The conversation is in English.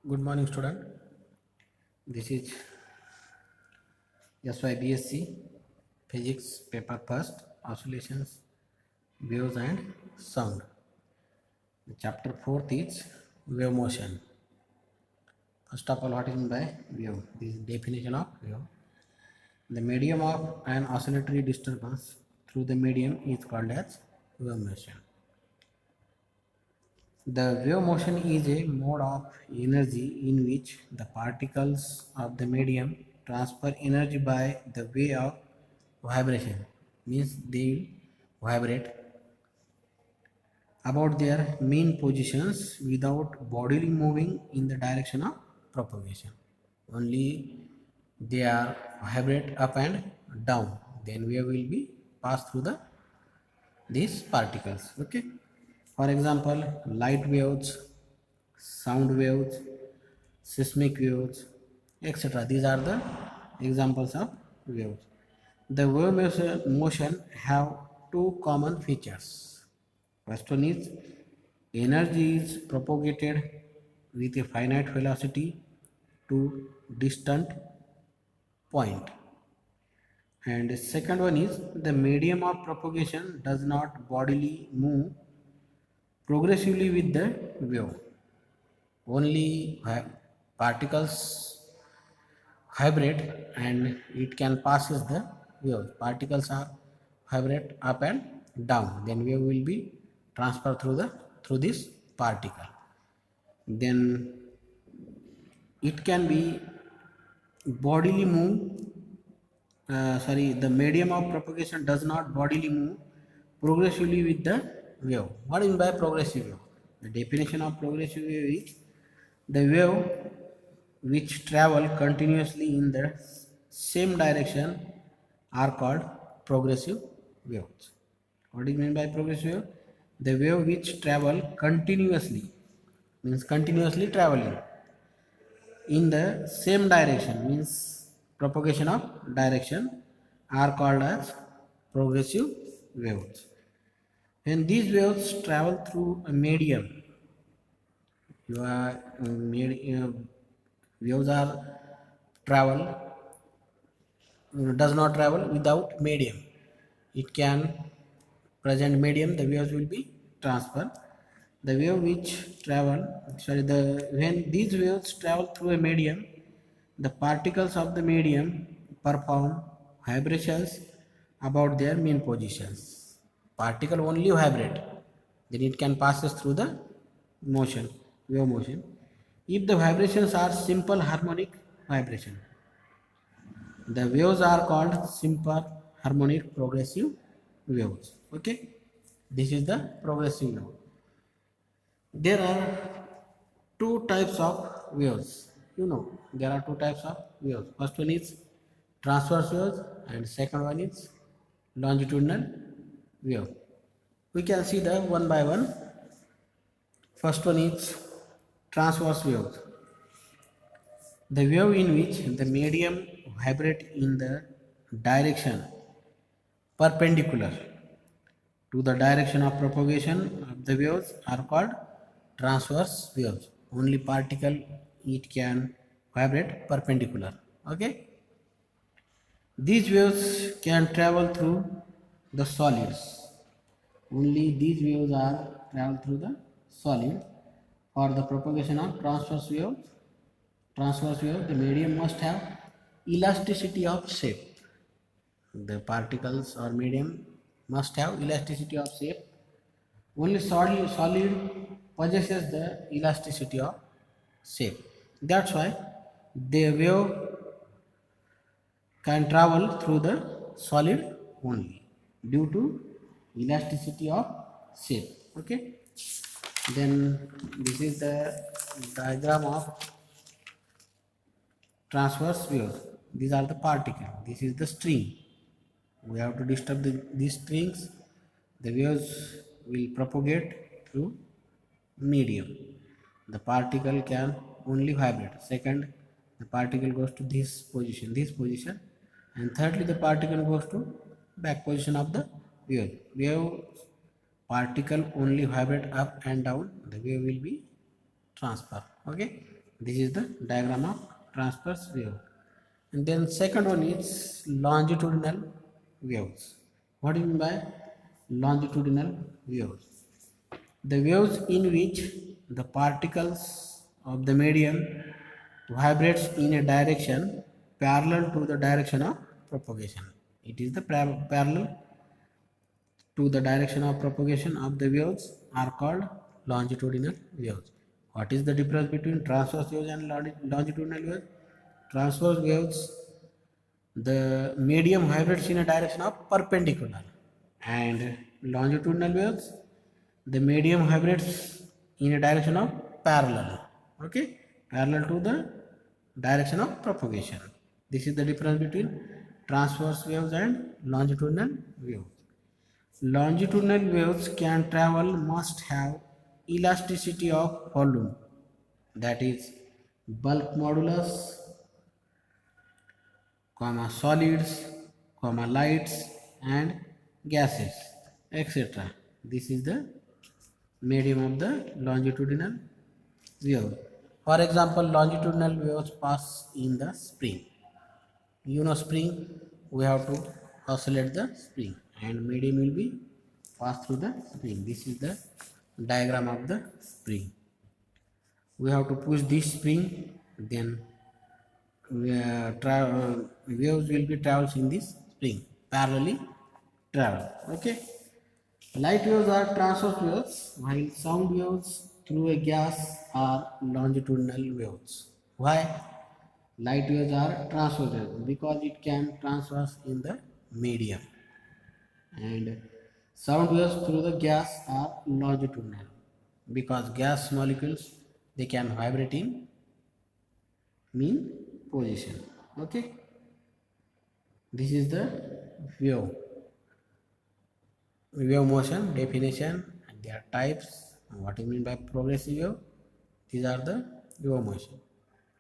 Good morning, student. This is SY BSc Physics paper first, oscillations, waves and sound. The chapter 4th is wave motion. First of all, what is meant by wave? This is definition of wave. The medium of an oscillatory disturbance through the medium is called as wave motion. The wave motion is a mode of energy in which the particles of the medium transfer energy by the way of vibration, means they vibrate about their mean positions without bodily moving in the direction of propagation. Only they are vibrate up and down. Then wave will be passed through these particles. Okay. For example, light waves, sound waves, seismic waves, etc. These are the examples of waves. The wave motion have two common features. First one is energy is propagated with a finite velocity to distant point. And the second one is the medium of propagation does not bodily move progressively with the wave. Only particles vibrate and it can passes the wave. Particles are vibrate up and down. Then wave will be transferred through this particle. Then it can be bodily move. The medium of propagation does not bodily move progressively with the wave. What is by progressive wave? The definition of progressive wave is the wave which travel continuously in the same direction are called progressive waves. What is meant by progressive wave? The wave which travel continuously, means continuously traveling in the same direction, means propagation of direction, are called as progressive waves. When these waves travel through a medium, waves are travel does not travel without medium. It can present medium, the waves will be transferred. The wave which travel the when these waves travel through a medium, the particles of the medium perform vibrations about their mean positions. Particle only vibrate, then it can passes through the motion, wave motion. If the vibrations are simple harmonic vibration, the waves are called simple harmonic progressive waves. Okay, this is the progressive wave. There are two types of waves. There are two types of waves. First one is transverse waves and second one is longitudinal wave. We can see the one by one. First one is transverse waves. The wave in which the medium vibrate in the direction perpendicular to the direction of propagation of the waves are called transverse waves. Only particle it can vibrate perpendicular. Okay. These waves can travel through the solids. Only these waves are travel through the solid. For the propagation of transverse wave, the medium must have elasticity of shape. The particles or medium must have elasticity of shape. Only solid possesses the elasticity of shape. That's why the wave can travel through the solid only due to elasticity of shape. Okay. Then this is the diagram of transverse waves. These are the particles. This is the string. We have to disturb these strings. The waves will propagate through medium. The particle can only vibrate. Second, the particle goes to this position, and thirdly, the particle goes to back position of the wave. Wave particle only vibrate up and down. The wave will be transfer. Okay, This is the diagram of transverse wave. And then second one is longitudinal waves. What do you mean by longitudinal waves? The waves in which the particles of the medium vibrates in a direction parallel to the direction of propagation. It is the parallel to the direction of propagation of the waves are called longitudinal waves. What is the difference between transverse waves and longitudinal waves? Transverse waves, the medium vibrates in a direction of perpendicular, and longitudinal waves, the medium vibrates in a direction of parallel. Okay, parallel to the direction of propagation. This is the difference between transverse waves and longitudinal waves. Longitudinal waves can travel must have elasticity of volume, that is bulk modulus, solids, lights and gases, etc. This is the medium of the longitudinal wave. For example, longitudinal waves pass in the spring. You know spring, we have to oscillate the spring and medium will be pass through the spring. This is the diagram of the spring. We have to push this spring, then waves will be travels in this spring, parallelly travel. Okay. Light waves are transverse waves, while sound waves through a gas are longitudinal waves. Why? Light waves are transverse waves because it can transverse in the medium, and sound waves through the gas are longitudinal because gas molecules, they can vibrate in mean position. Okay, this is the wave motion definition and their types. What do you mean by progressive wave? These are the wave motion.